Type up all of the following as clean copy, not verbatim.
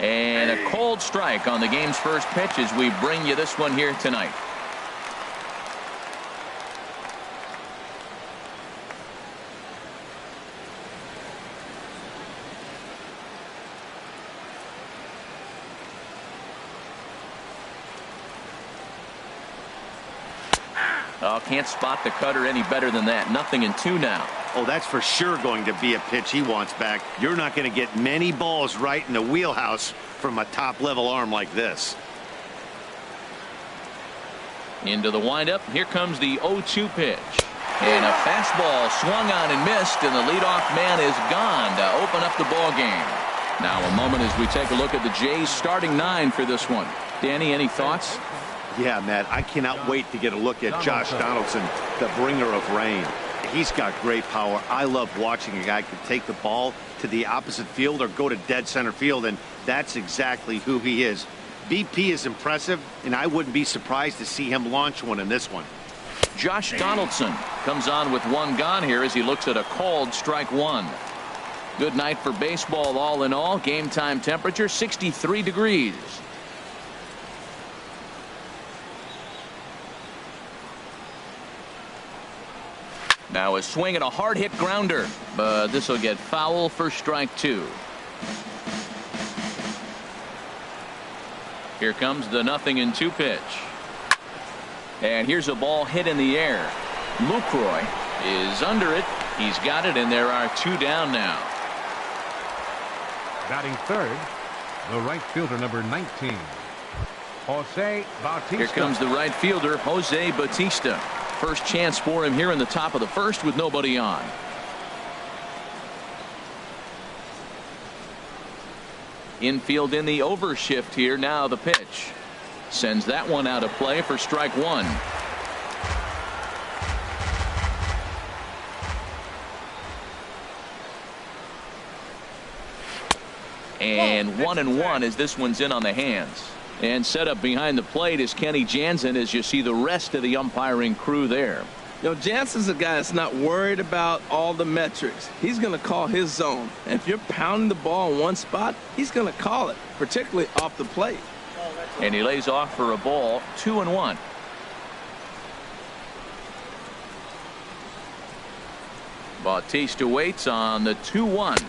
And a cold strike on the game's first pitch as we bring you this one here tonight. Oh, can't spot the cutter any better than that. 0-2 now. Oh, that's for sure going to be a pitch he wants back. You're not going to get many balls right in the wheelhouse from a top-level arm like this. Into the windup. Here comes the 0-2 pitch. And a fastball swung on and missed, and the leadoff man is gone to open up the ball game. Now a moment as we take a look at the Jays starting 9 for this one. Danny, any thoughts? Yeah, Matt, I cannot wait to get a look at Josh Donaldson, the bringer of rain. He's got great power. I love watching a guy who can take the ball to the opposite field or go to dead center field, and that's exactly who he is. BP is impressive, and I wouldn't be surprised to see him launch one in this one. Josh Donaldson comes on with one gone here as he looks at a called strike one. Good night for baseball all in all. Game time temperature 63 degrees. Now a swing and a hard hit grounder, but this will get foul for strike 2. Here comes the 0-2 pitch. And here's a ball hit in the air. Lucroy is under it. He's got it, and there are 2 down now. Batting third, the right fielder, number 19, Jose Bautista. Here comes the right fielder, Jose Bautista. First chance for him here in the top of the first with nobody on. Infield in the overshift here. Now the pitch. Sends that one out of play for strike 1. And 1-1 as this one's in on the hands. And set up behind the plate is Kenny Jansen as you see the rest of the umpiring crew there. You know, Jansen's a guy that's not worried about all the metrics. He's going to call his zone. And if you're pounding the ball in one spot, he's going to call it, particularly off the plate. And he lays off for a ball. 2-1. Bautista waits on the 2-1.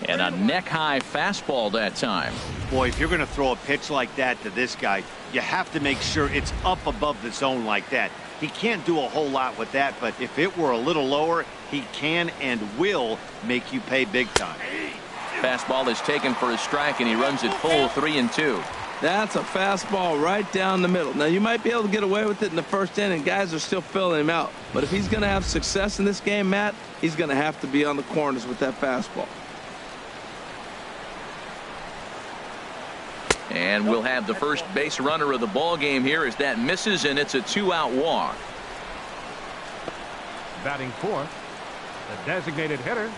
And a neck-high fastball that time. Boy, if you're going to throw a pitch like that to this guy, you have to make sure it's up above the zone like that. He can't do a whole lot with that, but if it were a little lower, he can and will make you pay big time. Fastball is taken for a strike, and he runs it full 3-2. That's a fastball right down the middle. Now, you might be able to get away with it in the first inning. Guys are still filling him out. But if he's going to have success in this game, Matt, he's going to have to be on the corners with that fastball. And we'll have the first base runner of the ball game here as that misses, and it's a 2-out walk. Batting fourth, the designated hitter,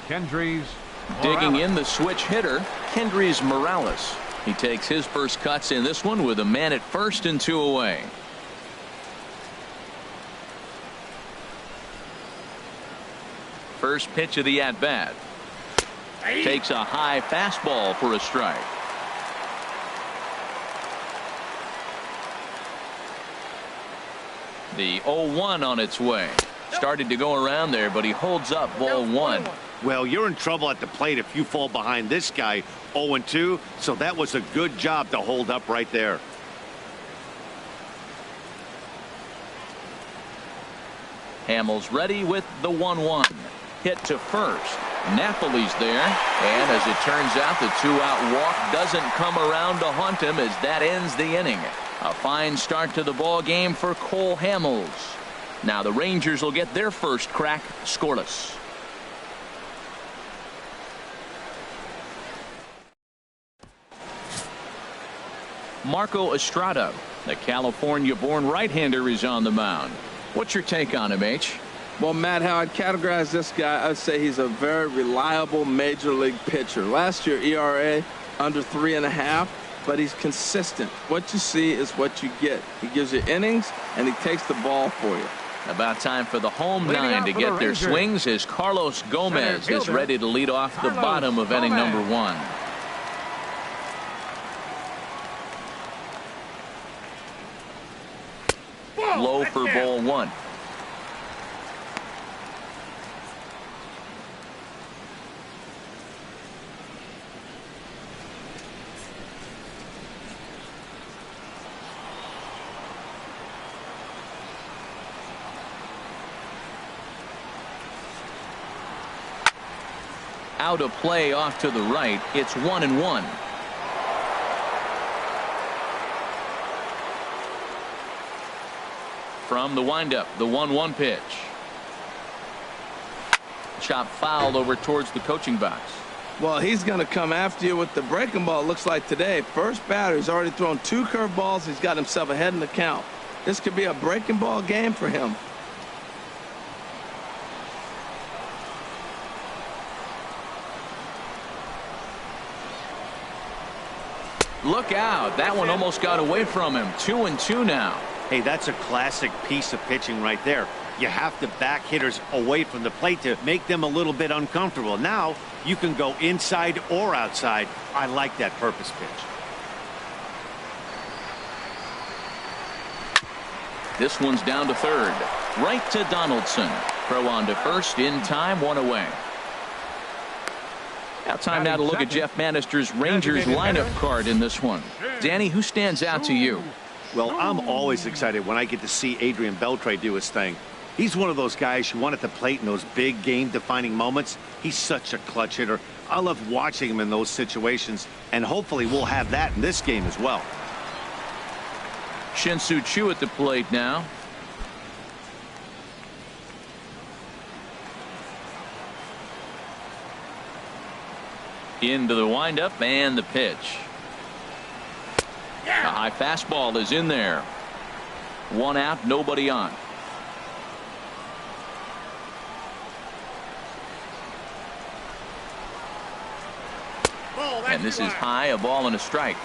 Kendrys Morales. Digging in the switch hitter, Kendrys Morales. He takes his first cuts in this one with a man at first and 2 away. First pitch of the at-bat. Takes a high fastball for a strike. The 0-1 on its way. Started to go around there, but he holds up ball 1. Well, you're in trouble at the plate if you fall behind this guy 0-2, so that was a good job to hold up right there. Hamels ready with the 1-1. Hit to first. Napoli's there, and as it turns out, the 2-out walk doesn't come around to haunt him as that ends the inning. A fine start to the ball game for Cole Hamels. Now the Rangers will get their first crack scoreless. Marco Estrada, the California-born right-hander, is on the mound. What's your take on him, H? Well, Matt, how I'd categorize this guy, I'd say he's a very reliable major league pitcher. Last year, ERA under 3.5. But he's consistent. What you see is what you get. He gives you innings, and he takes the ball for you. About time for the home 9 to get their swings as Carlos Gomez is ready to lead off the bottom of inning number 1. Low for ball one. Out of play off to the right. It's 1-1. From the windup, the 1-1 pitch. Chop foul over towards the coaching box. Well, he's going to come after you with the breaking ball, it looks like today. First batter, he's already thrown 2 curveballs. He's got himself ahead in the count. This could be a breaking ball game for him. Look out. That one almost got away from him. 2-2 now. Hey, that's a classic piece of pitching right there. You have to back hitters away from the plate to make them a little bit uncomfortable. Now you can go inside or outside. I like that purpose pitch. This one's down to third. Right to Donaldson. Throw on to first in time, 1 away. Now time now to look at Jeff Manister's Rangers lineup card in this one. Danny, who stands out to you? Well, I'm always excited when I get to see Adrian Beltre do his thing. He's one of those guys you want at the plate in those big game-defining moments. He's such a clutch hitter. I love watching him in those situations, and hopefully we'll have that in this game as well. Shin-Soo Choo at the plate now. Into the windup and the pitch. A high fastball is in there. 1 out, nobody on. And this is high, a ball and a strike.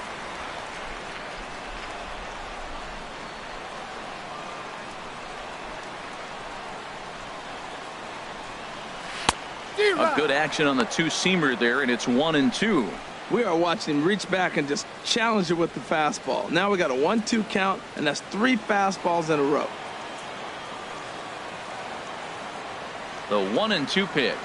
A good action on the two-seamer there, and it's 1-2. We are watching him reach back and just challenge it with the fastball. Now we got a 1-2 count, and that's 3 fastballs in a row. The 1-2 pitch.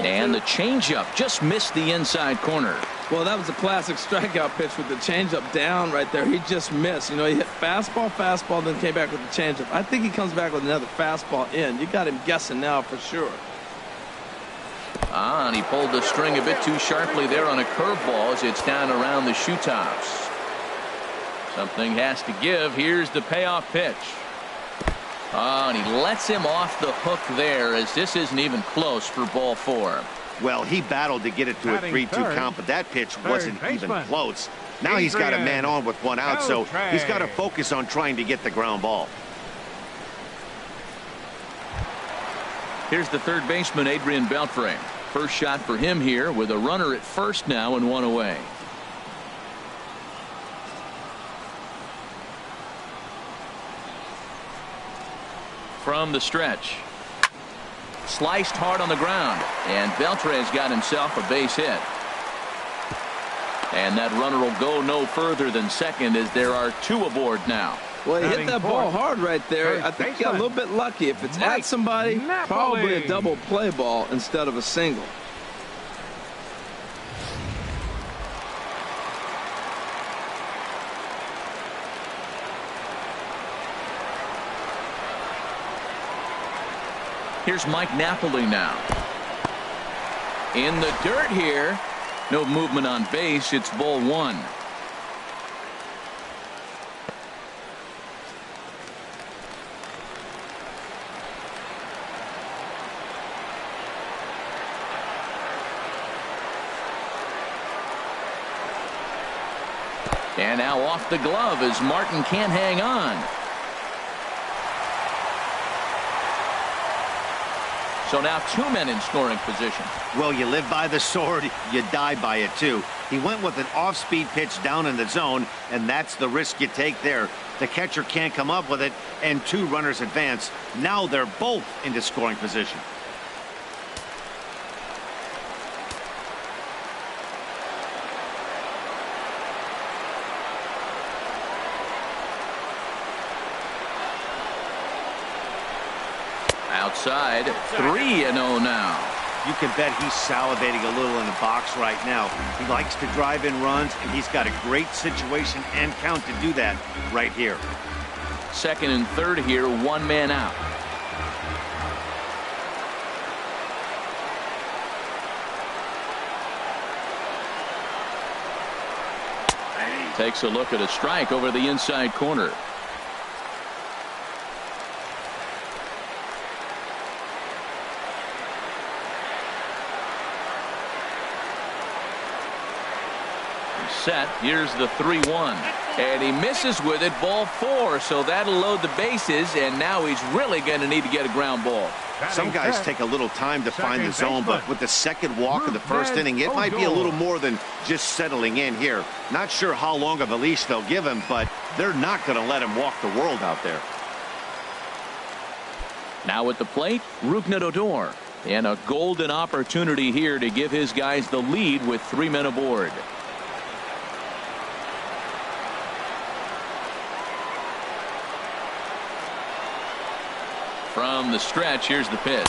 And the changeup just missed the inside corner. Well, that was a classic strikeout pitch with the changeup down right there. He just missed. You know, he hit fastball, then came back with the changeup. I think he comes back with another fastball in. You got him guessing now for sure. And he pulled the string a bit too sharply there on a curveball as it's down around the shoe tops. Something has to give. Here's the payoff pitch. And he lets him off the hook there as this isn't even close for ball 4. Well, he battled to get it to a 3-2 count, but that pitch wasn't even close. Now he's got a man on with 1 out, so he's got to focus on trying to get the ground ball. Here's the third baseman, Adrian Beltre. First shot for him here with a runner at first now and 1 away. From the stretch. Sliced hard on the ground, and Beltre has got himself a base hit. And that runner will go no further than second as there are 2 aboard now. Well, he hit that ball hard right there. I think he got a little bit lucky. If it's at somebody, probably a double play ball instead of a single. Here's Mike Napoli now. In the dirt here. No movement on base. It's ball 1. And now off the glove as Martin can't hang on. So now 2 men in scoring position. Well, you live by the sword, you die by it too. He went with an off-speed pitch down in the zone, and that's the risk you take there. The catcher can't come up with it, and 2 runners advance. Now they're both into scoring position. outside. 3-0 now. You can bet he's salivating a little in the box right now. He likes to drive in runs, and he's got a great situation and count to do that right here. Second and third here, one man out. Takes a look at a strike over the inside corner. Set. Here's the 3-1. And he misses with it. Ball 4. So that'll load the bases. And now he's really going to need to get a ground ball. Some guys take a little time to find the zone, but with the second walk of the first inning, it might be a little more than just settling in here. Not sure how long of a leash they'll give him, but they're not going to let him walk the world out there. Now at the plate, Rougned Odor. And a golden opportunity here to give his guys the lead with 3 men aboard. From the stretch, here's the pitch.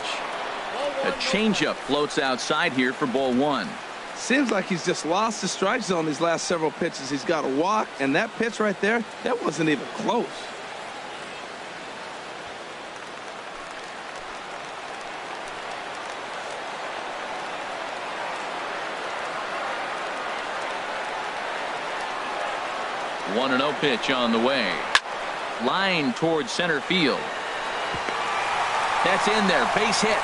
A changeup floats outside here for ball 1. Seems like he's just lost the strike zone these last several pitches. He's got a walk, and that pitch right there, that wasn't even close. One 1-0 pitch on the way. Line towards center field. That's in there. Base hit.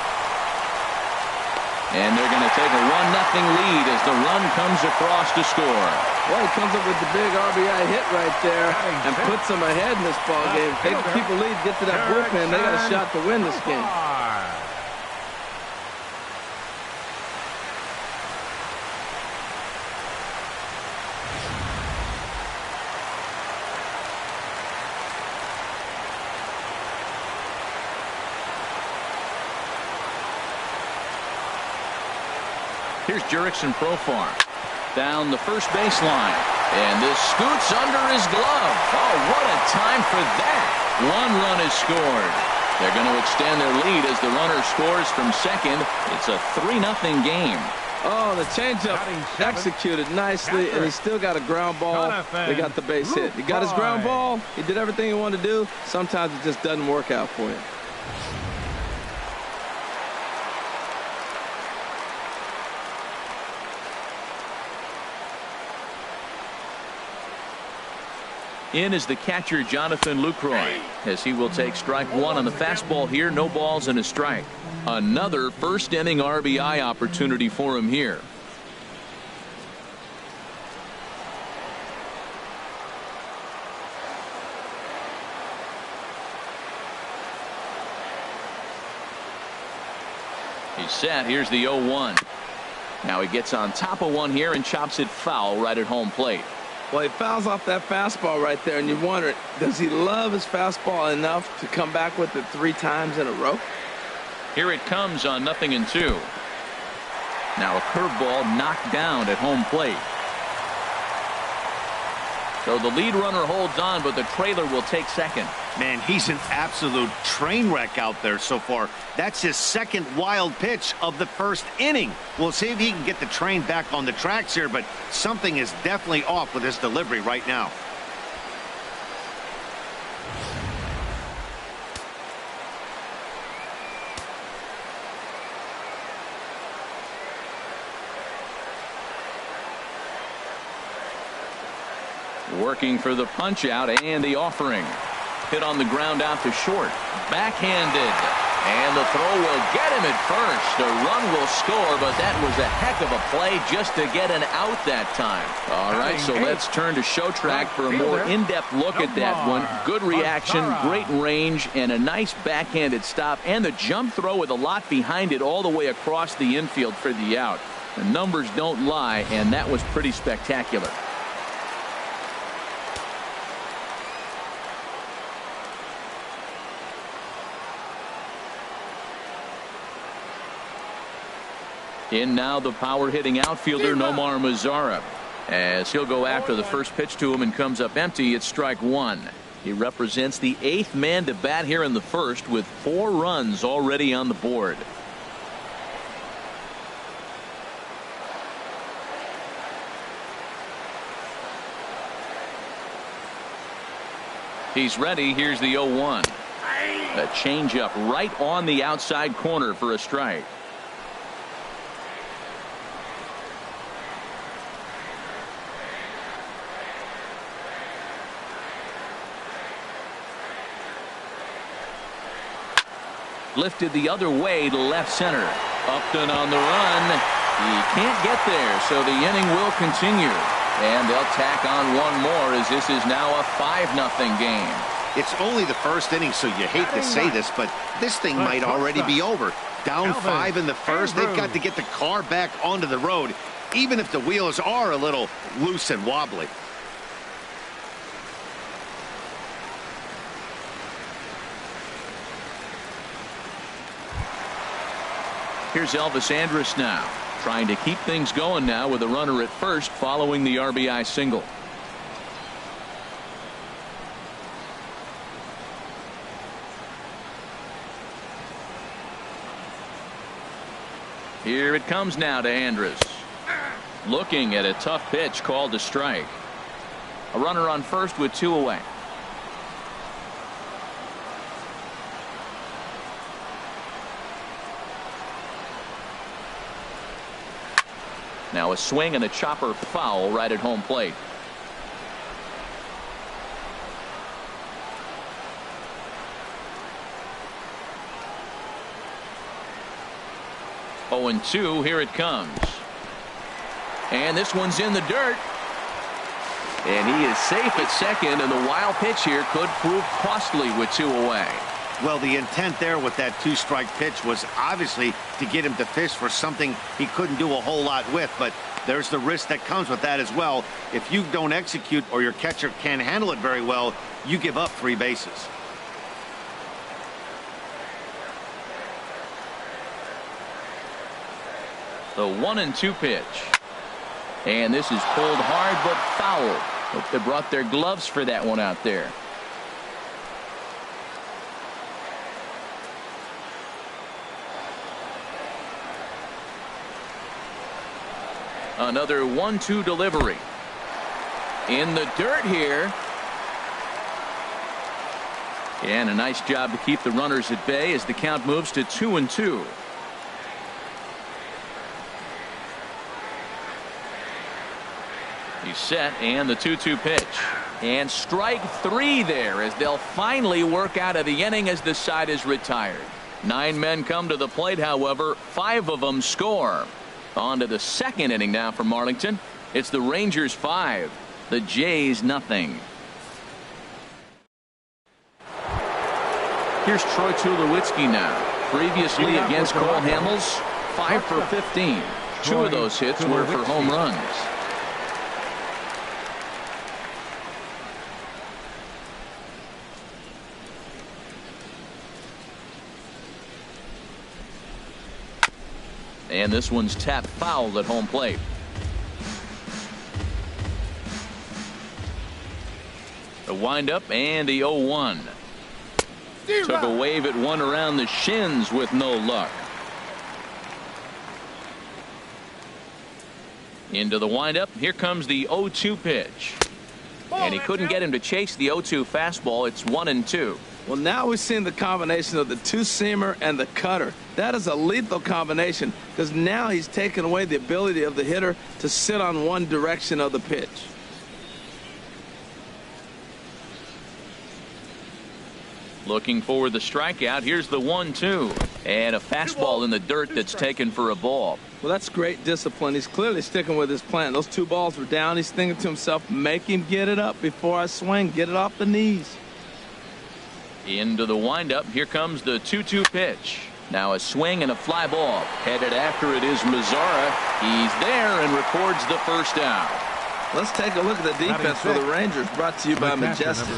And they're going to take a 1-0 lead as the run comes across to score. Well, he comes up with the big RBI hit right there and puts them ahead in this ball game. They can keep a lead, get to that bullpen. They got a shot to win this game. Here's Jurickson Profar down the first baseline, and this scoots under his glove. Oh, what a time for that. 1 run is scored. They're going to extend their lead as the runner scores from second. It's a 3-0 game. Oh, the changeup executed nicely, and he still got a ground ball. They got the base hit. He got his ground ball. He did everything he wanted to do. Sometimes it just doesn't work out for him. In is the catcher, Jonathan Lucroy, as he will take strike 1 on the fastball here. No balls and a strike. Another first inning RBI opportunity for him here. He's set. Here's the 0-1. Now he gets on top of one here and chops it foul right at home plate. Well, he fouls off that fastball right there, and you wonder, does he love his fastball enough to come back with it 3 times in a row? Here it comes on 0-2. Now a curveball knocked down at home plate. So the lead runner holds on, but the trailer will take second. Man, he's an absolute train wreck out there so far. That's his second wild pitch of the first inning. We'll see if he can get the train back on the tracks here, but something is definitely off with his delivery right now. Working for the punch out and the offering. Hit on the ground out to short. Backhanded. And the throw will get him at first. A run will score, but that was a heck of a play just to get an out that time. All right, so let's turn to Showtrack for a more in-depth look at that one. Good reaction, great range, and a nice backhanded stop. And the jump throw with a lot behind it all the way across the infield for the out. The numbers don't lie, and that was pretty spectacular. In now the power hitting outfielder Nomar Mazara, as he'll go after the first pitch to him and comes up empty. It's strike 1. He represents the 8th man to bat here in the first with 4 runs already on the board. He's ready. Here's the 0-1. A changeup right on the outside corner for a strike. Lifted the other way to left center. Upton on the run. He can't get there, so the inning will continue. And they'll tack on one more as this is now a 5-0 game. It's only the first inning, so you hate to say this, but this thing might already be over. Down 5 in the first, they've got to get the car back onto the road, even if the wheels are a little loose and wobbly. Here's Elvis Andrus now, trying to keep things going now with a runner at first following the RBI single. Here it comes now to Andrus. Looking at a tough pitch called a strike. A runner on first with 2 away. Now a swing and a chopper foul right at home plate. Oh, and 2. Here it comes. And this one's in the dirt. And he is safe at second, and the wild pitch here could prove costly with 2 away. Well, the intent there with that 2-strike pitch was obviously to get him to fish for something he couldn't do a whole lot with, but there's the risk that comes with that as well. If you don't execute or your catcher can't handle it very well, you give up 3 bases. The 1-2 pitch. And this is pulled hard but foul. Hope they brought their gloves for that one out there. Another 1-2 delivery. In the dirt here. And a nice job to keep the runners at bay as the count moves to 2-2. He's set, and the 2-2 pitch. And strike 3 there as they'll finally work out of the inning as the side is retired. 9 men come to the plate, however, 5 of them score. On to the second inning now for Marlington. It's the Rangers 5, the Jays nothing. Here's Troy Tulowitzki now. Previously against Cole Hamels, 5 for 15. 2 of those hits were for home runs. And this one's tapped foul at home plate. The windup and the 0-1. Took a wave at one around the shins with no luck. Into the windup. Here comes the 0-2 pitch. And he couldn't get him to chase the 0-2 fastball. It's 1-2. Well, now we're seeing the combination of the 2-seamer and the cutter. That is a lethal combination because now he's taken away the ability of the hitter to sit on one direction of the pitch. Looking for the strikeout. Here's the 1-2. And a fastball in the dirt that's taken for a ball. Well, that's great discipline. He's clearly sticking with his plan. Those 2 balls were down. He's thinking to himself, make him get it up before I swing. Get it off the knees. Into the windup. Here comes the 2-2 pitch. Now a swing and a fly ball. Headed after it is Mazara. He's there and records the first out. Let's take a look at the defense for the Rangers, brought to you by Majestic.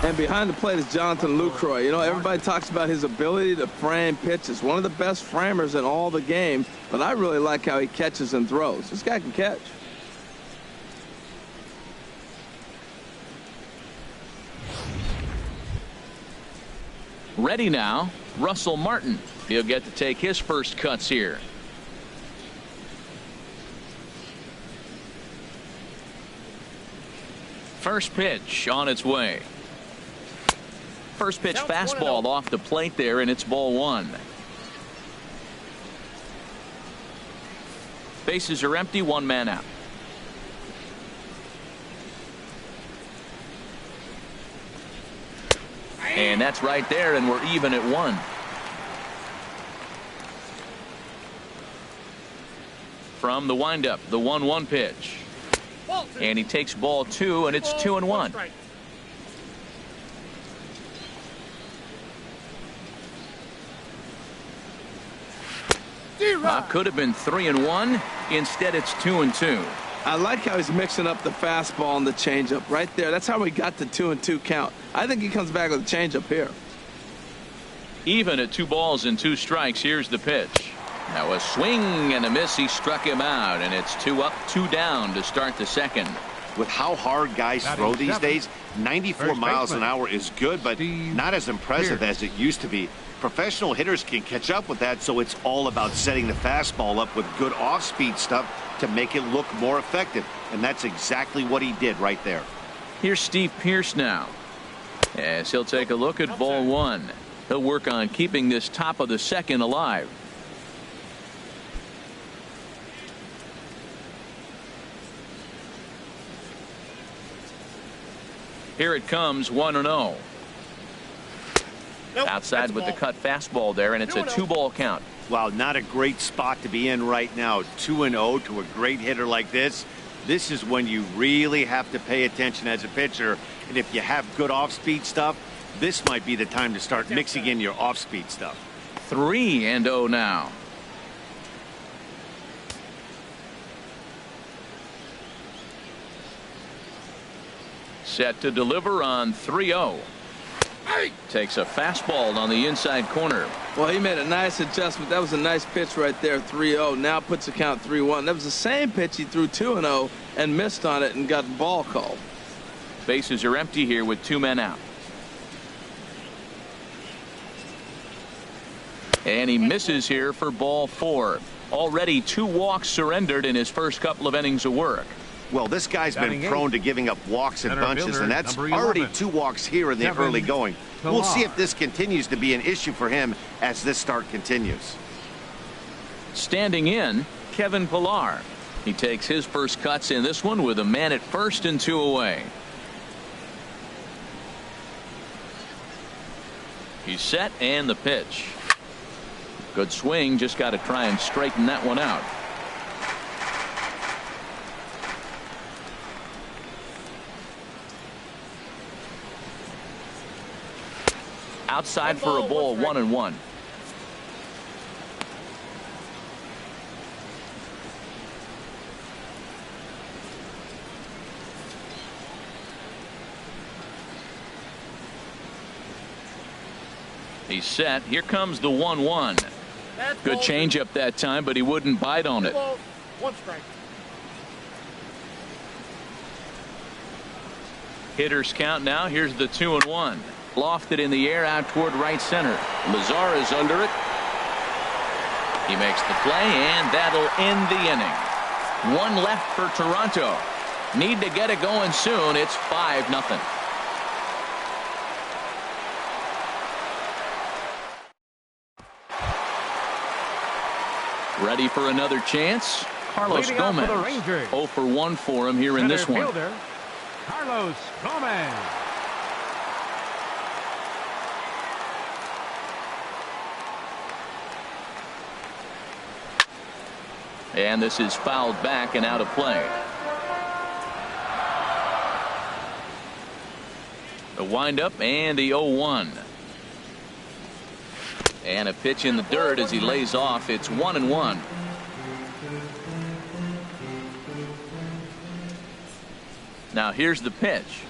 And behind the plate is Jonathan Lucroy. You know, everybody talks about his ability to frame pitches. One of the best framers in all the game, but I really like how he catches and throws. This guy can catch. Ready now, Russell Martin. He'll get to take his first cuts here. First pitch on its way. First pitch fastball off the plate there, and it's ball one. Bases are empty, one man out. And that's right there, and we're even at one. From the windup, the 1-1 pitch. And he takes ball two, and it's 2-1. Could have been 3-1. Instead, it's 2-2. I like how he's mixing up the fastball and the changeup right there. That's how we got the 2-2 count. I think he comes back with a changeup here. Even at 2 balls and 2 strikes. Here's the pitch. Now a swing and a miss. He struck him out, and it's 2 up, 2 down to start the second. With how hard guys throw these days, 94 miles an hour is good, but not as impressive as it used to be. Professional hitters can catch up with that, so it's all about setting the fastball up with good off-speed stuff to make it look more effective, and that's exactly what he did right there. Here's Steve Pearce now, as he'll take a look at ball one. He'll work on keeping this top of the second alive. Here it comes, 1-0. Outside with the cut fastball there, and it's a 2-ball count. Wow, not a great spot to be in right now. 2-0 to a great hitter like this. This is when you really have to pay attention as a pitcher. And if you have good off-speed stuff, this might be the time to start mixing in your off-speed stuff. 3-0 now. Set to deliver on 3-0. Takes a fastball on the inside corner. Well, he made a nice adjustment. That was a nice pitch right there, 3-0. Now puts the count 3-1. That was the same pitch he threw 2-0 and missed on it and got the ball called. Bases are empty here with 2 men out. And he misses here for ball 4. Already 2 walks surrendered in his first couple of innings of work. Well, this guy's been prone to giving up walks in bunches, and that's already 2 walks here in the early going. We'll see if this continues to be an issue for him as this start continues. Standing in, Kevin Pillar. He takes his first cuts in this one with a man at first and 2 away. He's set, and the pitch. Good swing, just got to try and straighten that one out. Outside for a ball, 1-1. He's set. Here comes the 1-1. Good changeup that time, but he wouldn't bite on it. 1 strike. Hitters count now. Here's the 2-1. Lofted in the air out toward right center. Lazar is under it. He makes the play, and that'll end the inning. 1 left for Toronto. Need to get it going soon. It's 5-0. Ready for another chance? Carlos Gomez. 0 for 1 for him here in this one. Carlos Gomez. And this is fouled back and out of play. The windup and the 0-1. And a pitch in the dirt as he lays off. It's 1-1. Now here's the pitch.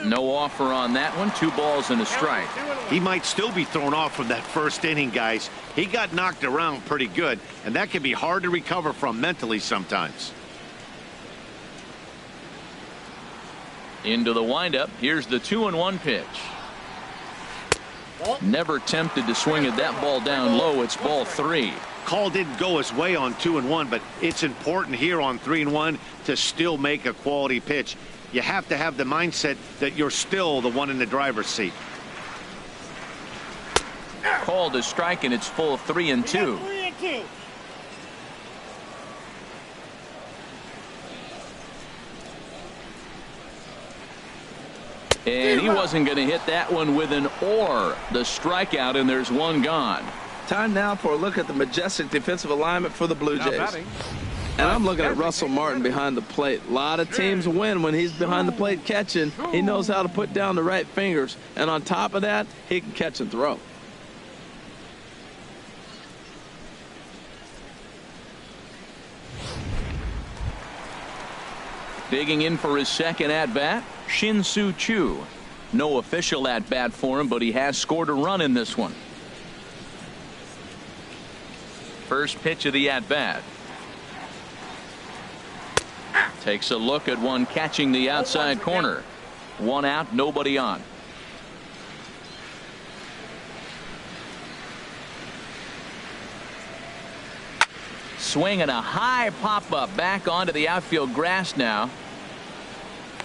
No offer on that one. 2 balls and a strike. He might still be thrown off from that first inning, guys. He got knocked around pretty good, and that can be hard to recover from mentally sometimes. Into the windup. Here's the 2-1 pitch. Never tempted to swing at that ball down low. It's ball 3. Call didn't go his way on 2-1, but it's important here on 3-1 to still make a quality pitch. You have to have the mindset that you're still the one in the driver's seat. Called a strike, and it's full 3-2. And he wasn't going to hit that one with an or. The strikeout, and there's one gone. Time now for a look at the majestic defensive alignment for the Blue Jays. And I'm looking at Russell Martin behind the plate. A lot of teams win when he's behind the plate catching. He knows how to put down the right fingers. And on top of that, he can catch and throw. Digging in for his second at-bat, Shin-Soo Choo. No official at-bat for him, but he has scored a run in this one. First pitch of the at-bat. Takes a look at one catching the outside corner. One out, nobody on. Swinging a high pop-up back onto the outfield grass now.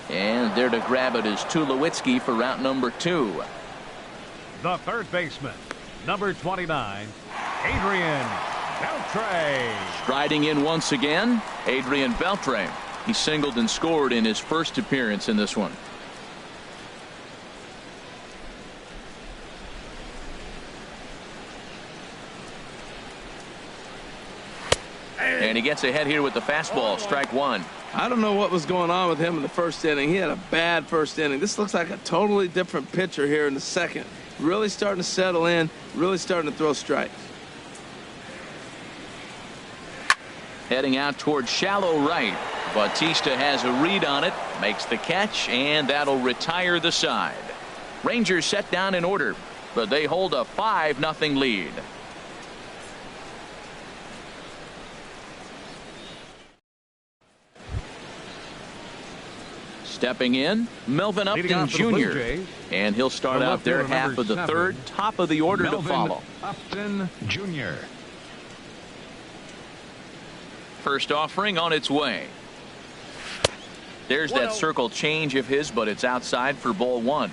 And there to grab it is Tulowitzki for route number 2. The third baseman, number 29, Adrian Beltre. Striding in once again, Adrian Beltre. He singled and scored in his first appearance in this one. And he gets ahead here with the fastball. Strike 1. I don't know what was going on with him in the first inning. He had a bad first inning. This looks like a totally different pitcher here in the second. Really starting to settle in, really starting to throw strikes. Heading out towards shallow right. Bautista has a read on it, makes the catch, and that'll retire the side. Rangers set down in order, but they hold a 5-0 lead. Stepping in, Melvin Upton Jr. And he'll start out their half of the third. Top of the order to follow. Upton Jr. First offering on its way. There's that circle change of his, but it's outside for ball 1.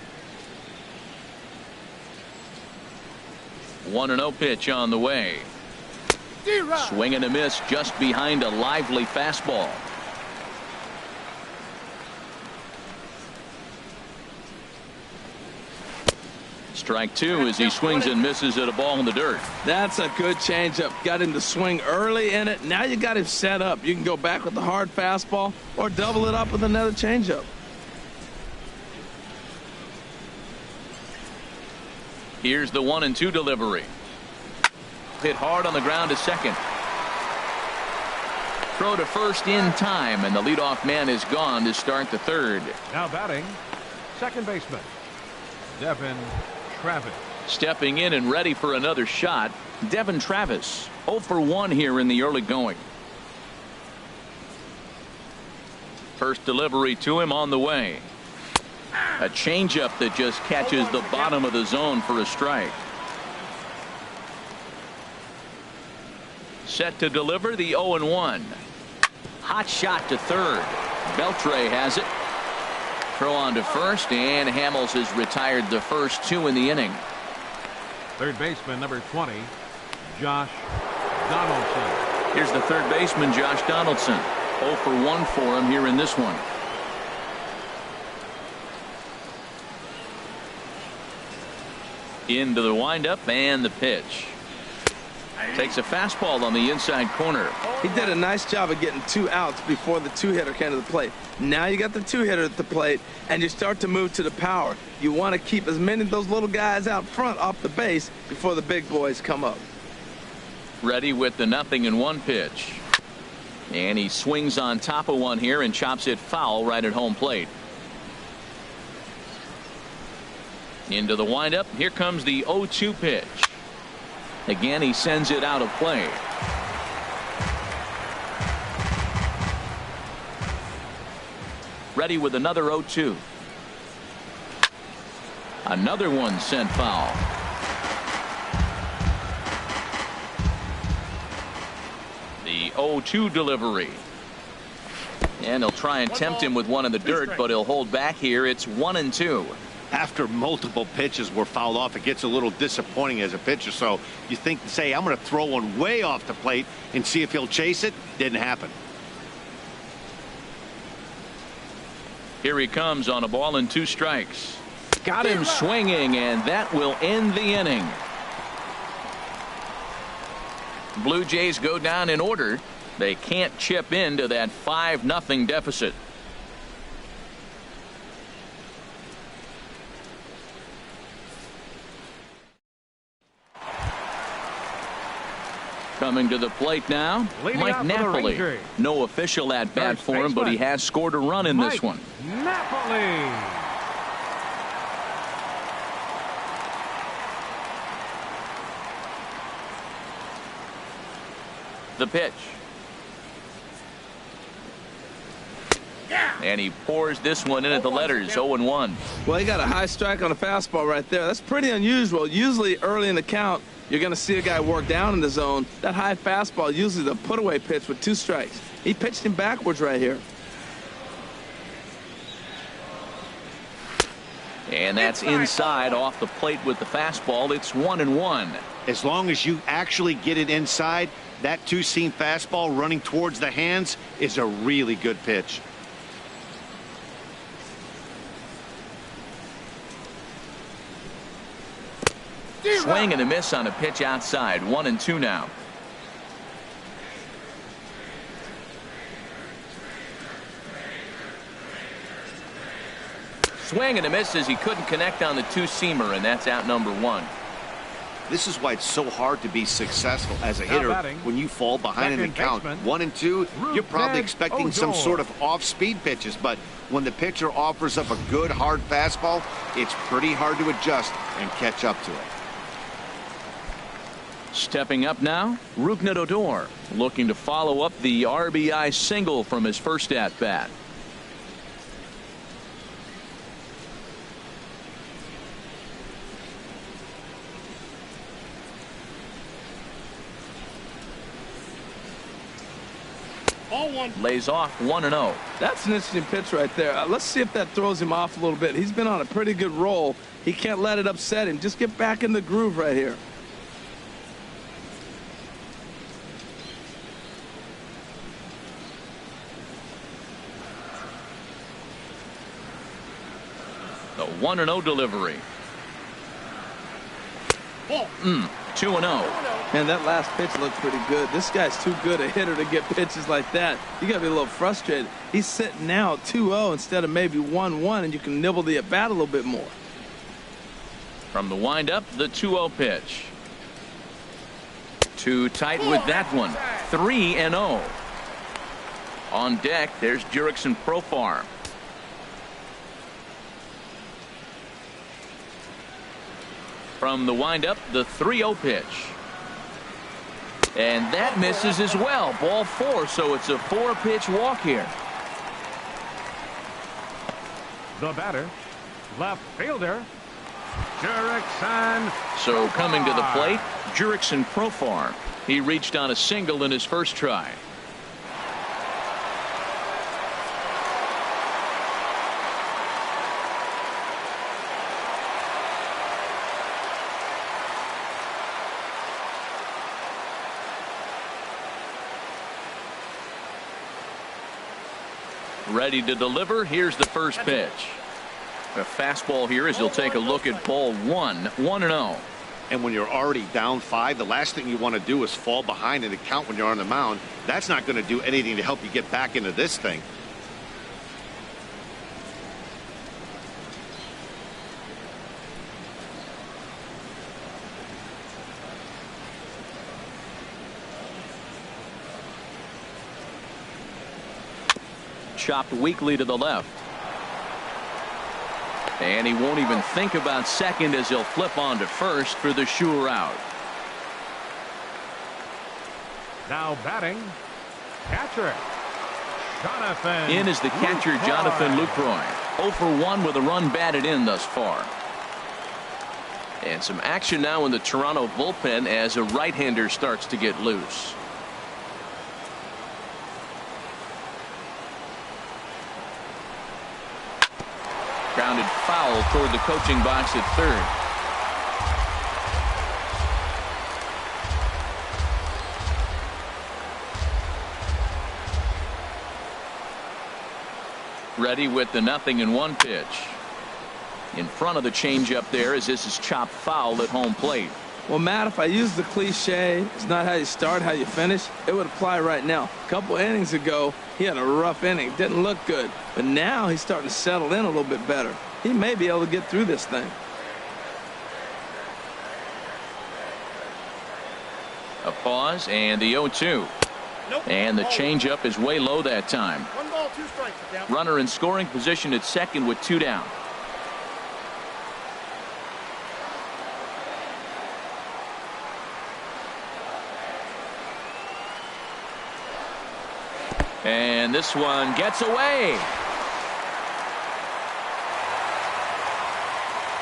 1-0 pitch on the way. Swing and a miss just behind a lively fastball. Strike 2 as he swings and misses at a ball in the dirt. That's a good changeup. Got him to swing early in it. Now you got him set up. You can go back with the hard fastball or double it up with another changeup. Here's the 1-2 delivery. Hit hard on the ground to second. Throw to first in time, and the leadoff man is gone to start the third. Now batting, second baseman, Devin Travis. Stepping in and ready for another shot, Devin Travis. 0 for 1 here in the early going. First delivery to him on the way. A changeup that just catches the bottom of the zone for a strike. Set to deliver the 0-1. Hot shot to third. Beltre has it. Throw on to first, and Hamels has retired the first 2 in the inning. Third baseman, number 20, Josh Donaldson. Here's the third baseman, Josh Donaldson. 0 for 1 for him here in this one. Into the windup and the pitch. Takes a fastball on the inside corner. He did a nice job of getting 2 outs before the 2-hitter came to the plate. Now you got the 2-hitter at the plate, and you start to move to the power. You want to keep as many of those little guys out front off the base before the big boys come up. Ready with the 0-1 pitch. And he swings on top of one here and chops it foul right at home plate. Into the windup. Here comes the 0-2 pitch. Again, he sends it out of play. Ready with another 0-2. Another one sent foul. The 0-2 delivery. And he'll try and tempt him with one in the dirt, but he'll hold back here. It's 1-2. After multiple pitches were fouled off, it gets a little disappointing as a pitcher. So you think, say, I'm going to throw one way off the plate and see if he'll chase it. Didn't happen. Here he comes on a ball and 2 strikes. Got him swinging, and that will end the inning. Blue Jays go down in order. They can't chip into that 5-0 deficit. Coming to the plate now, Mike Napoli. No official at bat for him, but he has scored a run in this one. Napoli. The pitch. And he pours this one in at the letters, 0-1. Well, he got a high strike on a fastball right there. That's pretty unusual. Usually early in the count, you're going to see a guy work down in the zone. That high fastball, usually the put-away pitch with 2 strikes. He pitched him backwards right here. And that's inside off the plate with the fastball. It's 1-1. As long as you actually get it inside, that 2-seam fastball running towards the hands is a really good pitch. Swing and a miss on a pitch outside. 1-2 now. Swing and a miss as he couldn't connect on the 2-seamer, and that's out number 1. This is why it's so hard to be successful as a hitter when you fall behind in the count. 1-2, you're probably expecting some sort of off-speed pitches, but when the pitcher offers up a good hard fastball, it's pretty hard to adjust and catch up to it. Stepping up now, Rougned Odor, looking to follow up the RBI single from his first at-bat. Lays off 1-0. That's an interesting pitch right there. Let's see if that throws him off a little bit. He's been on a pretty good roll. He can't let it upset him. Just get back in the groove right here. The 1-0 delivery. 2-0. Man, that last pitch looked pretty good. This guy's too good a hitter to get pitches like that. You got to be a little frustrated. He's sitting now 2-0 instead of maybe 1-1, and you can nibble the at-bat a little bit more. From the windup, the 2-0 pitch. Too tight with that one. 3-0. On deck, there's Jurickson Profar. From the windup, the 3-0 pitch. And that misses as well. Ball 4, so it's a 4-pitch walk here. The batter, left fielder, Jurickson. So coming to the plate, Jurickson Profar. He reached on a single in his first try. Ready to deliver. Here's the first pitch. A fastball here as he'll take a look at ball 1. 1-0. And when you're already down 5, the last thing you want to do is fall behind in the count when you're on the mound. That's not going to do anything to help you get back into this thing. Chopped weakly to the left. And he won't even think about second as he'll flip on to first for the sure out. Now batting, catcher, Jonathan. In is the catcher, Jonathan Lucroy. 0 for 1 with a run batted in thus far. And some action now in the Toronto bullpen as a right-hander starts to get loose. Grounded foul toward the coaching box at third. Ready with the 0-1 pitch. In front of the changeup there as this is chopped foul at home plate. Well, Matt, if I use the cliche, it's not how you start, how you finish, it would apply right now. A couple innings ago, he had a rough inning. Didn't look good. But now he's starting to settle in a little bit better. He may be able to get through this thing. A pause and the 0-2. Nope. And the changeup is way low that time. 1 ball, 2 strikes. Down. Runner in scoring position at second with 2 down. And this one gets away.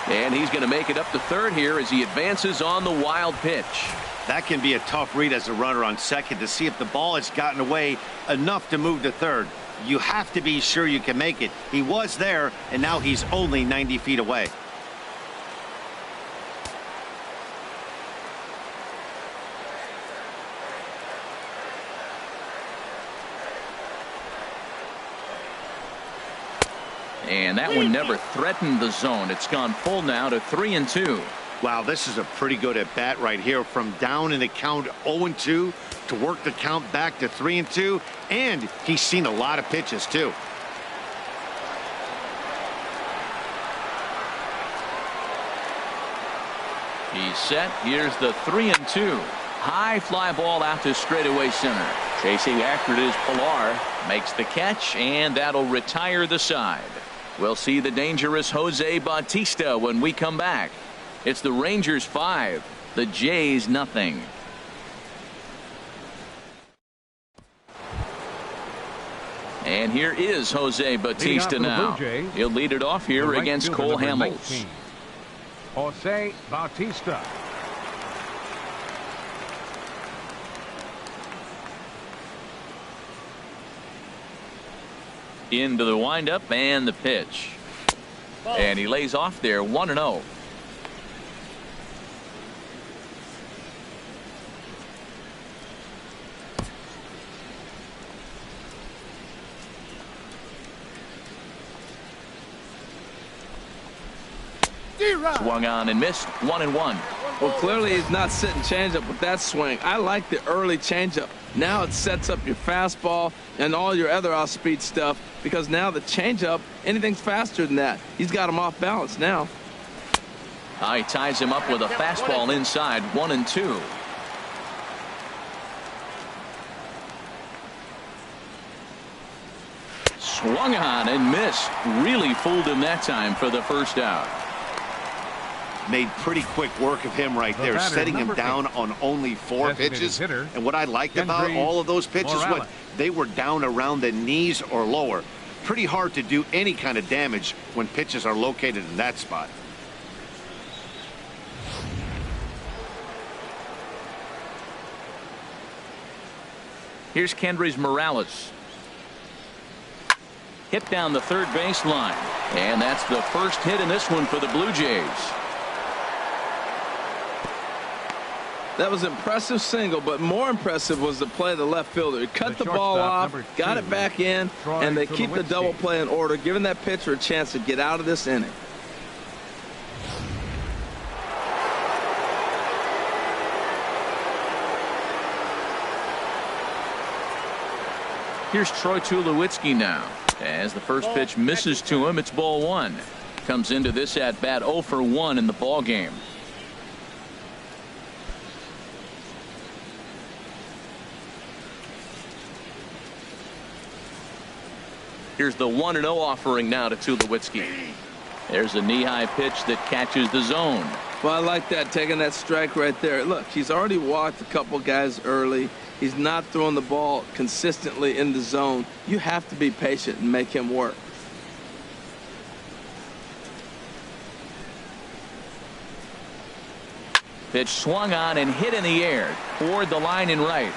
And he's going to make it up to third here as he advances on the wild pitch. That can be a tough read as a runner on second to see if the ball has gotten away enough to move to third. You have to be sure you can make it. He was there, and now he's only 90 feet away. And that one never threatened the zone. It's gone full now to 3-2. Wow, this is a pretty good at bat right here. From down in the count 0-2 to work the count back to 3-2. And he's seen a lot of pitches, too. He's set. Here's the 3-2. High fly ball out to straightaway center. Chasing after it is Pilar. Makes the catch, and that'll retire the side. We'll see the dangerous Jose Bautista when we come back. It's the Rangers 5, the Jays nothing. And here is Jose Bautista now. He'll lead it off here against Cole Hamels. Jose Bautista. Into the windup and the pitch. And he lays off there 1-0. Swung on and missed. 1-1. Well, clearly he's not sitting changeup with that swing. I like the early changeup. Now it sets up your fastball and all your other off-speed stuff, because now the changeup, anything's faster than that. He's got him off balance now. He ties him up with a fastball inside. 1-2. Swung on and missed. Really fooled him that time for the first out. Made pretty quick work of him right there, setting him down on only 4 pitches. And what I liked about all of those pitches, what they were down around the knees or lower. Pretty hard to do any kind of damage when pitches are located in that spot. Here's Kendrys Morales. Hit down the third base line. And that's the first hit in this one for the Blue Jays. That was an impressive single, but more impressive was the play of the left fielder. He cut the ball off, got it back in, and they keep the double play in order, giving that pitcher a chance to get out of this inning. Here's Troy Tulowitzki now. As the first pitch misses to him, it's ball 1. Comes into this at bat 0 for 1 in the ball game. Here's the 1-0 offering now to Tulowitzki. There's a knee-high pitch that catches the zone. Well, I like that, taking that strike right there. Look, he's already walked a couple guys early. He's not throwing the ball consistently in the zone. You have to be patient and make him work. Pitch swung on and hit in the air toward the line in right.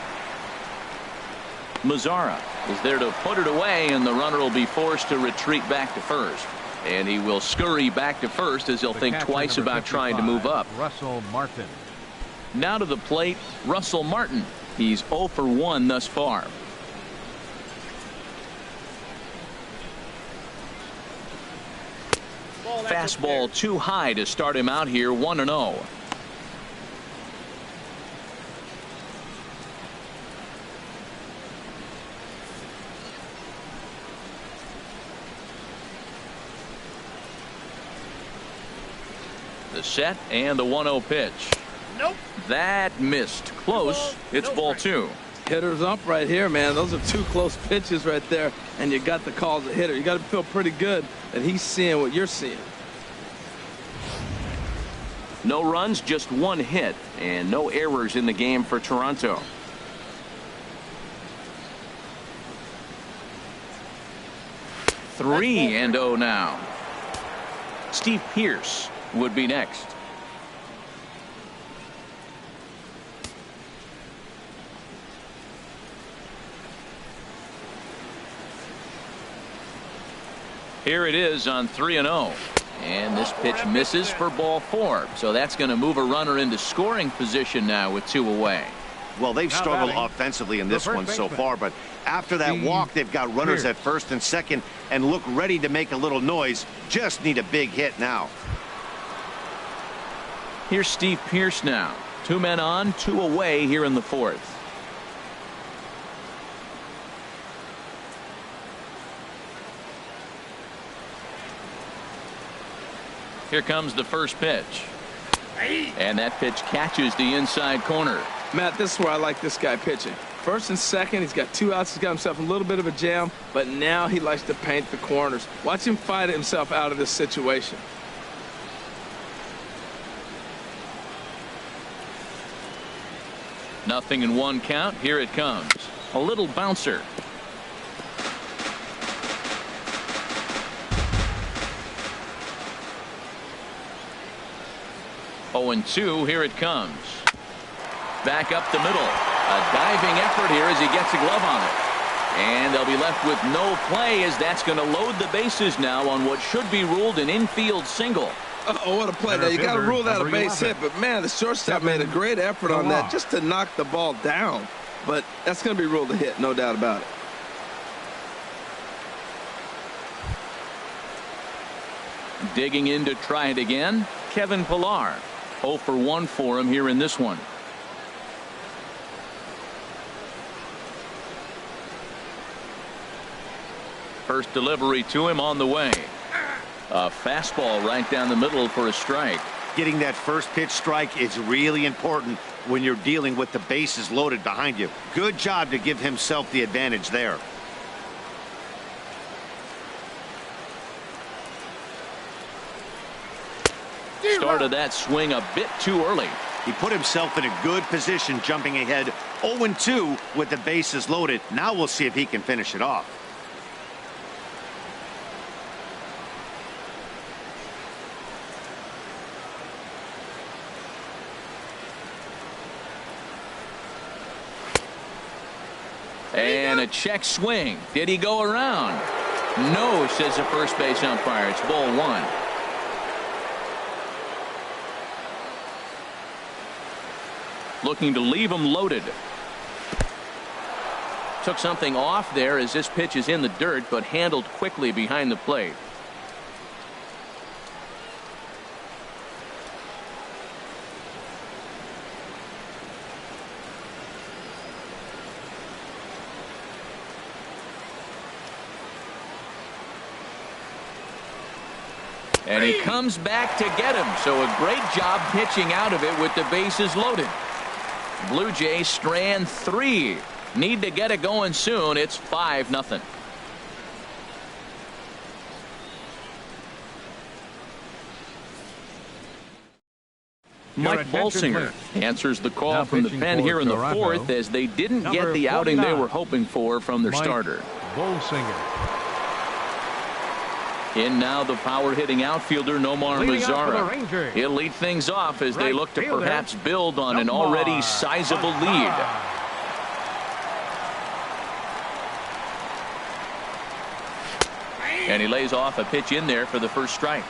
Mazara is there to put it away, and the runner will be forced to retreat back to first. And he will scurry back to first as he'll think twice about trying to move up. Russell Martin. Now to the plate, Russell Martin. He's 0 for 1 thus far. Fastball too high to start him out here, 1-0. The set and the 1-0 pitch. Nope. That missed. Close. It's ball 2. Hitters up right here, man. Those are 2 close pitches right there, and you got the call as a hitter. You got to feel pretty good that he's seeing what you're seeing. No runs, just 1 hit, and no errors in the game for Toronto. Three and 0 now. Steve Pearce would be next. Here it is on 3-0. And this pitch misses for ball 4. So that's going to move a runner into scoring position now with 2 away. Well, they've struggled offensively in this one so far, but after that walk, they've got runners at first and second and look ready to make a little noise. Just need a big hit now. Here's Steve Pearce now. 2 men on, 2 away here in the 4th. Here comes the first pitch. And that pitch catches the inside corner. Matt, this is where I like this guy pitching. First and second, he's got 2 outs. He's got himself a little bit of a jam, but now he likes to paint the corners. Watch him fight himself out of this situation. Nothing in 1 count. Here it comes. A little bouncer. Oh, and 2. Here it comes. Back up the middle. A diving effort here as he gets a glove on it. And they'll be left with no play as that's going to load the bases now on what should be ruled an infield single. Oh, what a play. Now, you got to rule that a base hit, but man, the shortstop made a great effort on that just to knock the ball down. But that's going to be ruled a hit, no doubt about it. Digging in to try it again, Kevin Pillar. 0 for 1 for him here in this one. First delivery to him on the way. A fastball right down the middle for a strike. Getting that first pitch strike is really important when you're dealing with the bases loaded behind you. Good job to give himself the advantage there. Started that swing a bit too early. He put himself in a good position jumping ahead 0-2 with the bases loaded. Now we'll see if he can finish it off. And a check swing. Did he go around? No, says the first base umpire. It's ball 1. Looking to leave him loaded. Took something off there as this pitch is in the dirt, but handled quickly behind the plate. And he comes back to get him. So a great job pitching out of it with the bases loaded. Blue Jays strand 3. Need to get it going soon. It's 5-0. Mike Bolsinger answers the call from the pen here in the 4th as they didn't get the outing they were hoping for from their starter. Bolsinger. In now the power-hitting outfielder Nomar Mazara. He'll lead things off as they look to perhaps build on an already sizable lead. And he lays off a pitch in there for the first strike.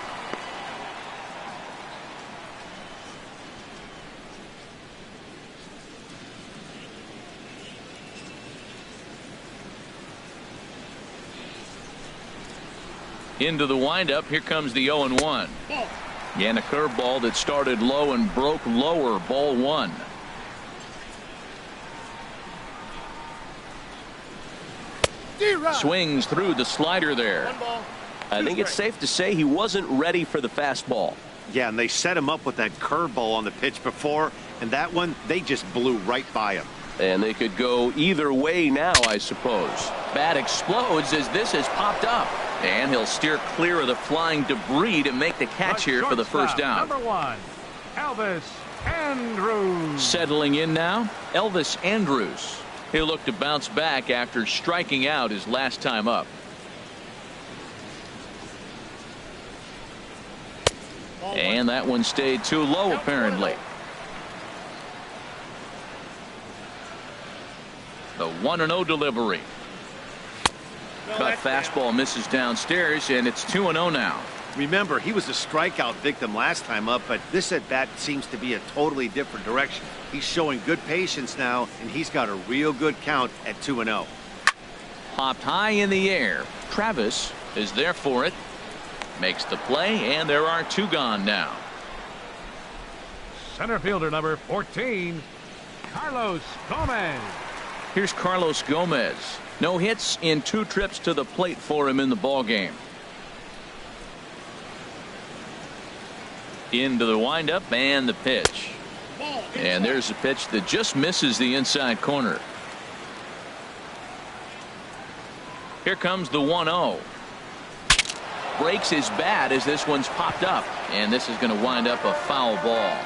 Into the windup. Here comes the 0-1. And a curveball that started low and broke lower. Ball one. Swings through the slider there. I think it's safe to say he wasn't ready for the fastball. Yeah, and they set him up with that curveball on the pitch before, and that one, they just blew right by him. And they could go either way now, I suppose. Bat explodes as this has popped up. And he'll steer clear of the flying debris to make the catch here for the first down. Number 1, Elvis Andrus. Settling in now, Elvis Andrus. He'll look to bounce back after striking out his last time up. And that one stayed too low, apparently. The 1-0 delivery. Cut fastball misses downstairs, and it's 2-0 now. Remember, he was a strikeout victim last time up, but this at bat seems to be a totally different direction. He's showing good patience now, and he's got a real good count at 2-0. Popped high in the air. Travis is there for it. Makes the play, and there are two gone now. Center fielder number 14, Carlos Gomez. Here's Carlos Gomez. No hits in 2 trips to the plate for him in the ball game. Into the windup and the pitch. And there's a pitch that just misses the inside corner. Here comes the 1-0. Breaks his bat as this one's popped up. And this is going to wind up a foul ball.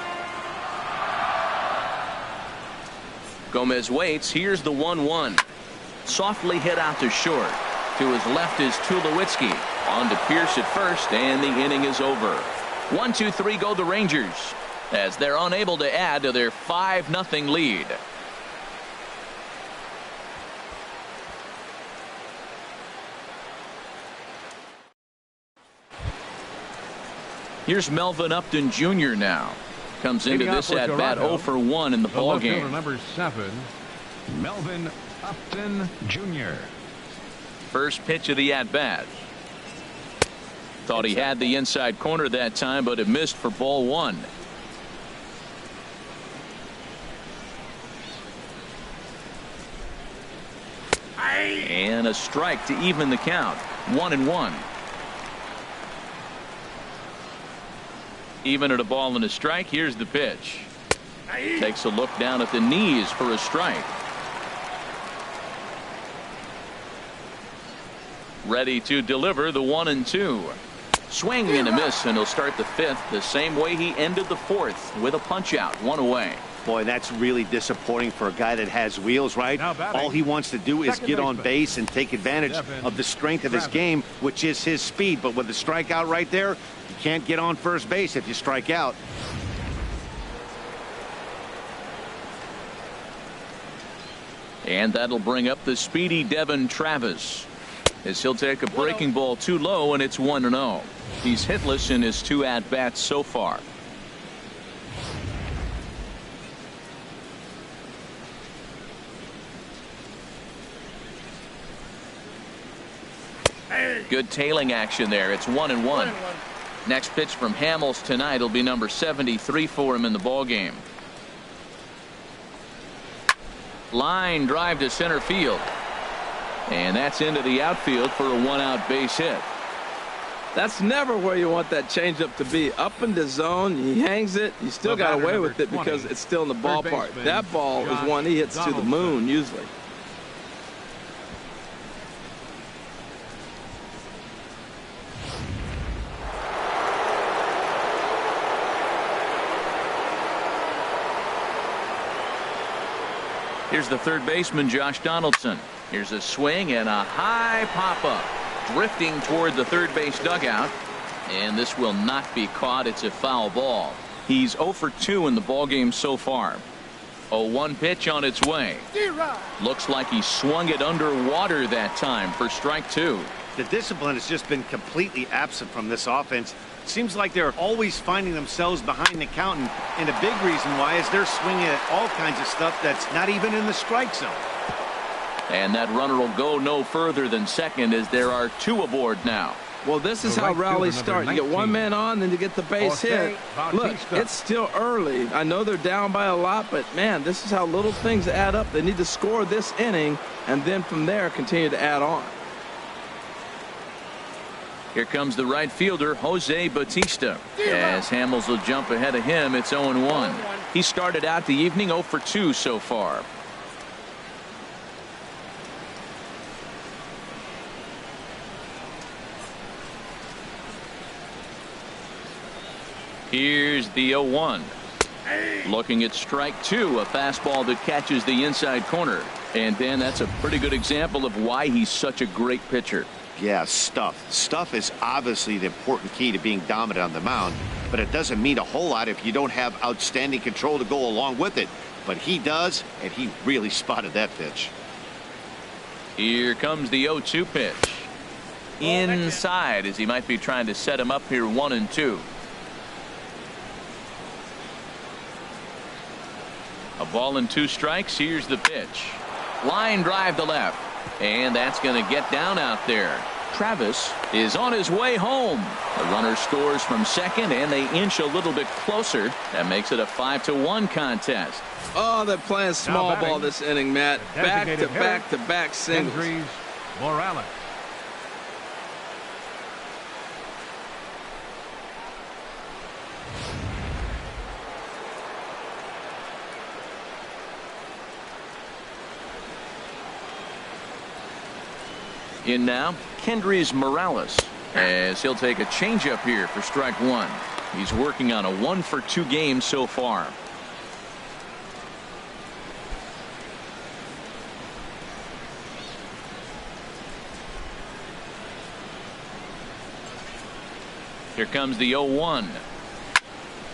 Gomez waits. Here's the 1-1. Softly hit out to short. To his left is Tulowitzki. On to Pierce at first, and the inning is over. 1-2-3 go the Rangers as they're unable to add to their 5-0 lead. Here's Melvin Upton Jr. now. Comes into this at bat 0 for 1 in the ball game. Number 7, Melvin Upton Jr. First pitch of the at bat. Thought he had the inside corner that time, but it missed for ball 1. And a strike to even the count. 1-1. Even at a ball and a strike. Here's the pitch. Takes a look down at the knees for a strike. Ready to deliver the 1-2. Swing and a miss, and he'll start the 5th the same way he ended the 4th with a punch out. 1 away. Boy, that's really disappointing for a guy that has wheels, right? All he wants to do is get on base and take advantage of the strength of his game, which is his speed. But with the strikeout right there, you can't get on first base if you strike out. And that'll bring up the speedy Devin Travis as he'll take a breaking ball too low, and it's 1-0. He's hitless in his 2 at-bats so far. Good tailing action there. It's 1-1. Next pitch from Hamels tonight will be number 73 for him in the ball game. Line drive to center field. And that's into the outfield for a 1-out base hit. That's never where you want that changeup to be. Up in the zone, he hangs it. You still got away with it because it's still in the ballpark. That ball is one he hits to the moon usually. Here's the third baseman, Josh Donaldson. Here's a swing and a high pop-up. drifting toward the third base dugout. And this will not be caught. It's a foul ball. He's 0 for 2 in the ballgame so far. 0-1 pitch on its way. Looks like he swung it underwater that time for strike 2. The discipline has just been completely absent from this offense. Seems like they're always finding themselves behind the count, and a big reason why is they're swinging at all kinds of stuff that's not even in the strike zone. And that runner will go no further than second as there are 2 aboard now. Well, this is how rallies start. You get 1 man on, then you get the base hit. Look, it's still early. I know they're down by a lot, but, man, this is how little things add up. They need to score this inning, and then from there continue to add on. Here comes the right fielder, Jose Bautista. As Hamels will jump ahead of him, it's 0-1. He started out the evening 0 for 2 so far. Here's the 0-1. Looking at strike 2, a fastball that catches the inside corner. And Dan, that's a pretty good example of why he's such a great pitcher. Yeah, stuff. Stuff is obviously the important key to being dominant on the mound, but it doesn't mean a whole lot if you don't have outstanding control to go along with it. But he does, and he really spotted that pitch. Here comes the 0-2 pitch. Inside, as he might be trying to set him up here 1-2. A ball and 2 strikes. Here's the pitch. Line drive to left. And that's going to get down out there. Travis is on his way home. The runner scores from second, and they inch a little bit closer. That makes it a 5-1 contest. Oh, they're playing small ball this inning, Matt. Back-to-back singles. Kendrys Morales. In now, Kendrys Morales, as he'll take a changeup here for strike 1. He's working on a 1 for 2 game so far. Here comes the 0-1.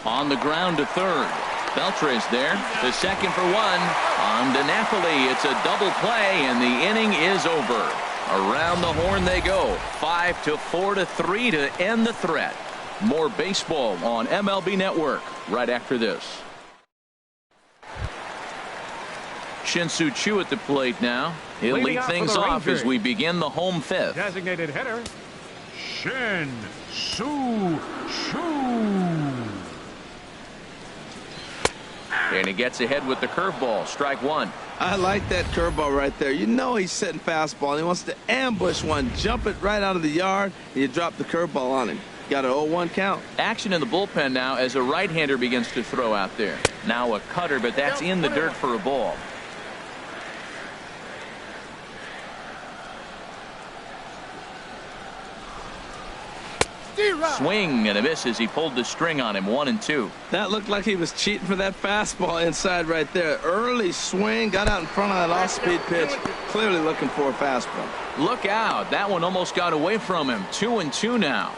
On the ground to third. Beltre's there. The second for 1. On to Napoli. It's a double play, and the inning is over. Around the horn they go. 5-4-3 to end the threat. More baseball on MLB Network right after this. Shin-Soo Choo at the plate now. He'll lead things off as we begin the home 5th. Designated hitter, Shin-Soo Choo. And he gets ahead with the curveball. Strike 1. I like that curveball right there. You know he's setting fastball, and he wants to ambush one, jump it right out of the yard, and you drop the curveball on him. Got an 0-1 count. Action in the bullpen now as a right-hander begins to throw out there. Now a cutter, but that's in the dirt for a ball. Swing and a miss as he pulled the string on him. 1-2. That looked like he was cheating for that fastball inside right there. Early swing, got out in front of that off-speed pitch. Clearly looking for a fastball. Look out. That one almost got away from him. 2-2 now.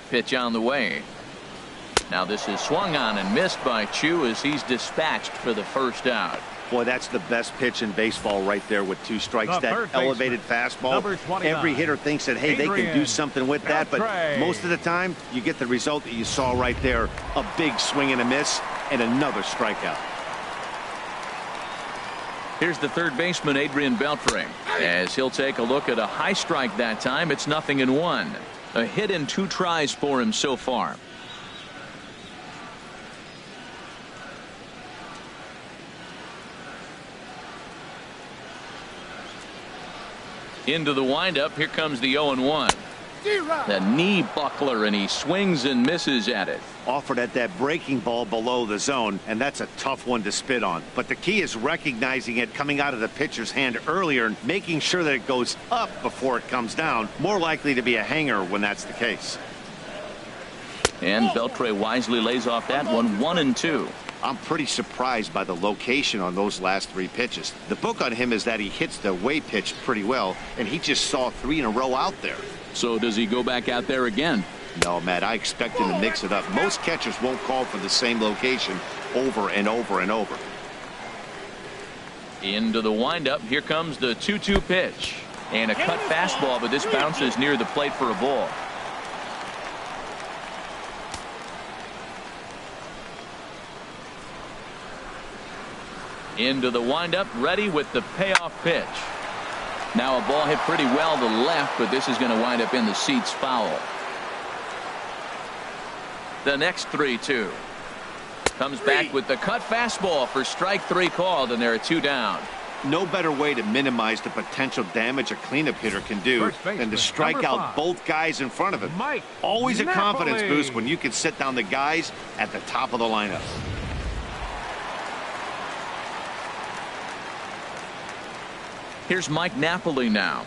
Pitch on the way. Now this is swung on and missed by Choo as he's dispatched for the first out. Boy, that's the best pitch in baseball right there with 2 strikes. That elevated fastball. Every hitter thinks that, hey, they can do something with that. But most of the time, you get the result that you saw right there. A big swing and a miss and another strikeout. Here's the third baseman, Adrian Beltre. As he'll take a look at a high strike that time. It's 0-1. A hit in 2 tries for him so far. Into the windup. Here comes the 0-1. The knee buckler, and he swings and misses at it. Offered at that breaking ball below the zone, and that's a tough one to spit on. But the key is recognizing it coming out of the pitcher's hand earlier and making sure that it goes up before it comes down. More likely to be a hanger when that's the case. And Beltre wisely lays off that one. 1-2. I'm pretty surprised by the location on those last 3 pitches. The book on him is that he hits the away pitch pretty well, and he just saw 3 in a row out there. So does he go back out there again? No, Matt, I expect him to mix it up. Most catchers won't call for the same location over and over and over. Into the windup. Here comes the 2-2 pitch. And a cut fastball, but this bounces near the plate for a ball. Into the windup, ready with the payoff pitch. Now a ball hit pretty well to left, but this is going to wind up in the seats foul. The next 3-2. Comes back with the cut fastball for strike 3 called, and there are 2 down. No better way to minimize the potential damage a cleanup hitter can do than to strike out both guys in front of him. Always a confidence boost when you can sit down the guys at the top of the lineup. Here's Mike Napoli now.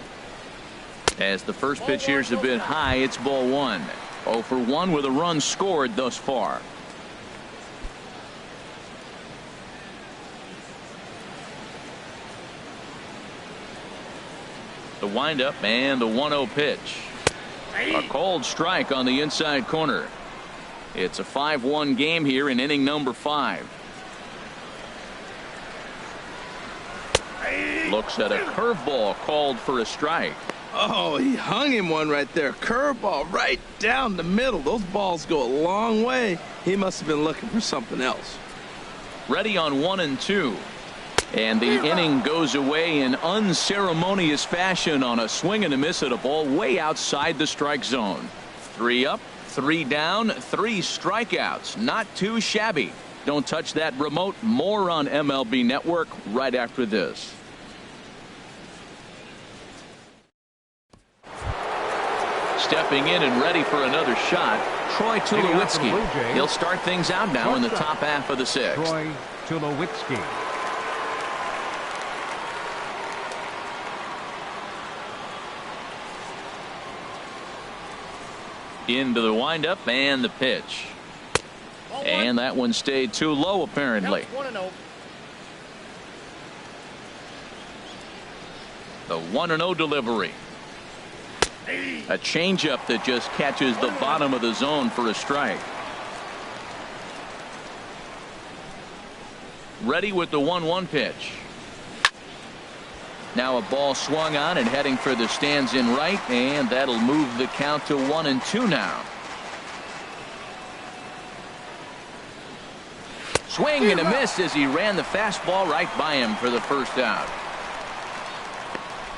As the first pitch here's a bit high, it's ball 1. 0 for 1 with a run scored thus far. The windup and the 1-0 pitch. A cold strike on the inside corner. It's a 5-1 game here in inning number 5. Looks at a curveball called for a strike. Oh, he hung him one right there. Curveball right down the middle. Those balls go a long way. He must have been looking for something else. Ready on 1 and 2. And the inning goes away in unceremonious fashion on a swing and a miss at a ball way outside the strike zone. 3 up, 3 down, 3 strikeouts. Not too shabby. Don't touch that remote. More on MLB Network right after this. Stepping in and ready for another shot, Troy Tulowitzki. He'll start things out now in the top half of the 6th. Troy Tulowitzki. Into the windup and the pitch. And that one stayed too low apparently. The 1-0 delivery. A changeup that just catches the bottom of the zone for a strike. Ready with the 1-1 pitch. Now a ball swung on and heading for the stands in right, and that'll move the count to 1 and 2 now. Swing and a miss as he ran the fastball right by him for the first out.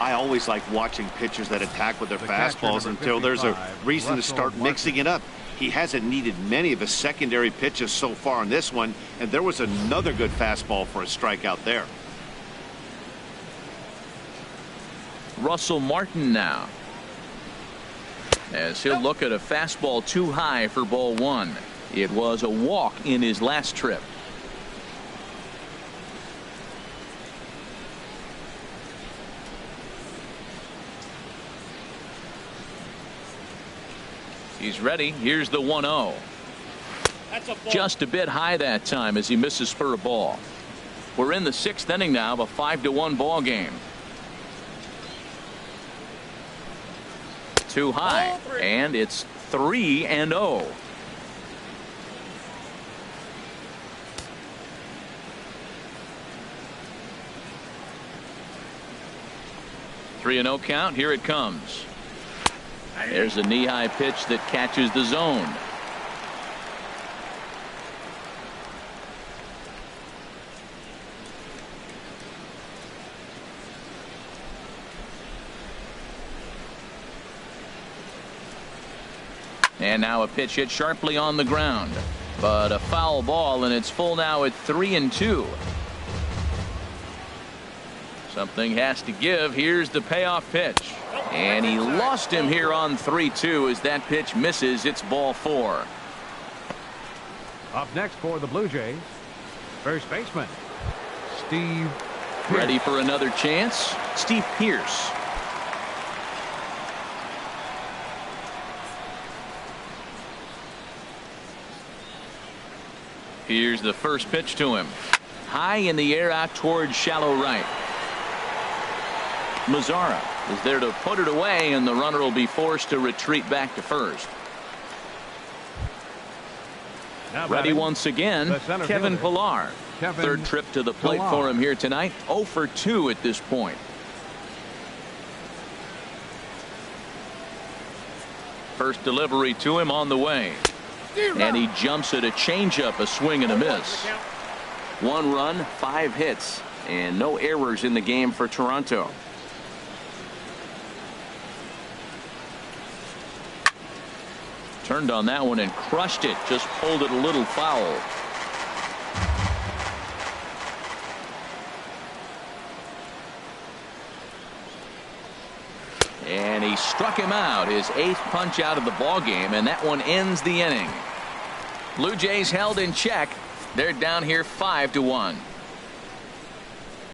I always like watching pitchers that attack with their fastballs until there's a reason to start mixing it up. He hasn't needed many of his secondary pitches so far in this one, and there was another good fastball for a strikeout there. Russell Martin now, as he'll look at a fastball too high for ball 1. It was a walk in his last trip. He's ready. Here's the 1-0. Just a bit high that time as he misses for a ball. We're in the 6th inning now of a 5-1 ball game. Too high, and it's 3-0. Three and 0 count. Here it comes. There's a knee-high pitch that catches the zone. And now a pitch hit sharply on the ground, but a foul ball, and it's full now at 3-2. Something has to give. Here's the payoff pitch, and he lost him here on 3-2 as that pitch misses. It's ball 4. Up next for the Blue Jays, first baseman Steve Pearce. Ready for another chance. Steve Pearce. Here's the first pitch to him. High in the air out towards shallow right. Mazara is there to put it away, and the runner will be forced to retreat back to first. Ready once again, Kevin Pillar. Third trip to the plate for him here tonight. 0 for 2 at this point. First delivery to him on the way. And he jumps at a changeup, a swing and a miss. 1 run, 5 hits, and no errors in the game for Toronto. Turned on that one and crushed it. Just pulled it a little foul. And he struck him out, his 8th punch out of the ball game, and that one ends the inning. Blue Jays held in check. They're down here 5-1.